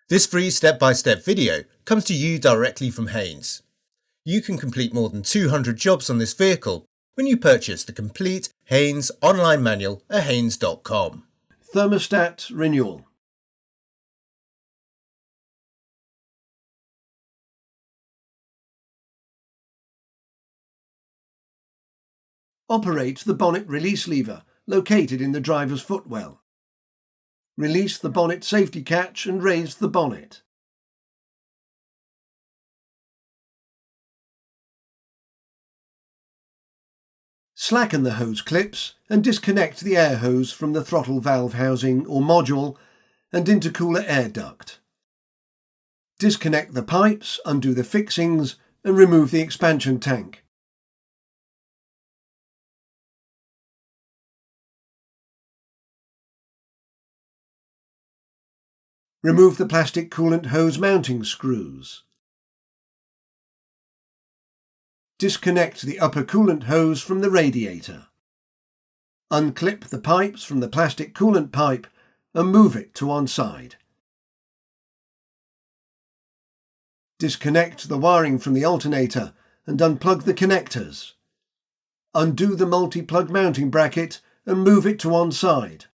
This free step-by-step video comes to you directly from Haynes. You can complete more than 200 jobs on this vehicle when you purchase the complete Haynes online manual at haynes.com. Thermostat renewal. Operate the bonnet release lever located in the driver's footwell. Release the bonnet safety catch and raise the bonnet. Slacken the hose clips and disconnect the air hose from the throttle valve housing or module and intercooler air duct. Disconnect the pipes, undo the fixings and remove the expansion tank. Remove the plastic coolant hose mounting screws. Disconnect the upper coolant hose from the radiator. Unclip the pipes from the plastic coolant pipe and move it to one side. Disconnect the wiring from the alternator and unplug the connectors. Undo the multi-plug mounting bracket and move it to one side.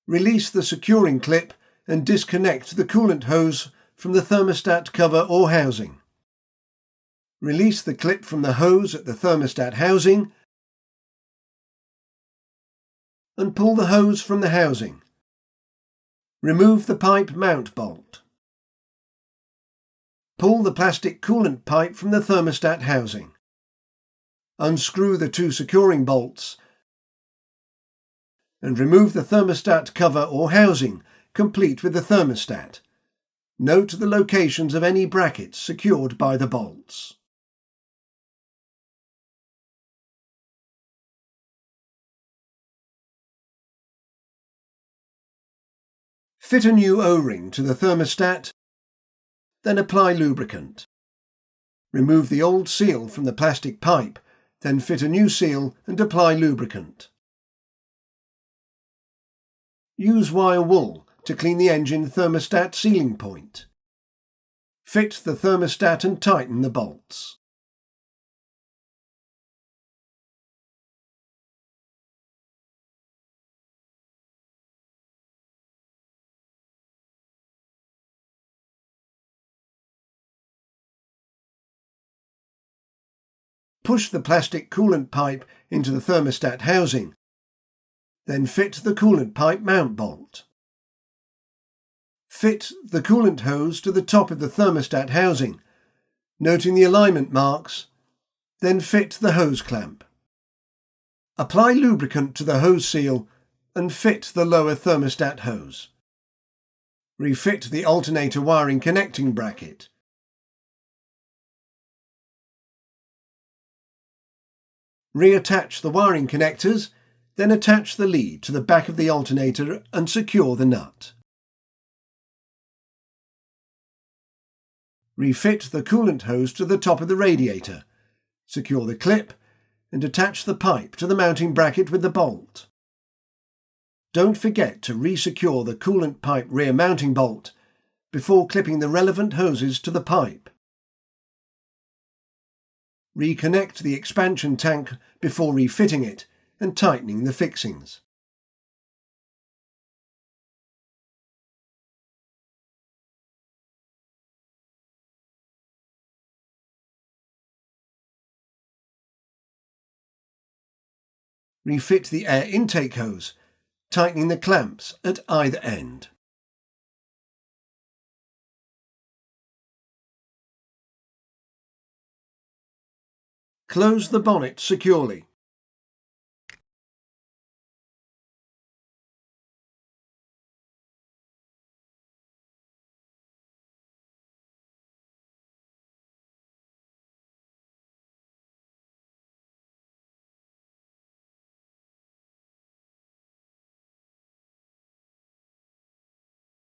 Release the securing clip and disconnect the coolant hose from the thermostat cover or housing. Release the clip from the hose at the thermostat housing and pull the hose from the housing. Remove the pipe mount bolt. Pull the plastic coolant pipe from the thermostat housing. Unscrew the two securing bolts and remove the thermostat cover or housing complete with the thermostat. Note the locations of any brackets secured by the bolts. Fit a new O-ring to the thermostat, then apply lubricant. Remove the old seal from the plastic pipe, then fit a new seal and apply lubricant. Use wire wool to clean the engine thermostat sealing point. Fit the thermostat and tighten the bolts. Push the plastic coolant pipe into the thermostat housing, then fit the coolant pipe mount bolt. Fit the coolant hose to the top of the thermostat housing, noting the alignment marks, then fit the hose clamp. Apply lubricant to the hose seal and fit the lower thermostat hose. Refit the alternator wiring connecting bracket. Reattach the wiring connectors, then attach the lead to the back of the alternator and secure the nut. Refit the coolant hose to the top of the radiator, secure the clip and attach the pipe to the mounting bracket with the bolt. Don't forget to re-secure the coolant pipe rear mounting bolt before clipping the relevant hoses to the pipe. Reconnect the expansion tank before refitting it and tightening the fixings. Refit the air intake hose, tightening the clamps at either end. Close the bonnet securely.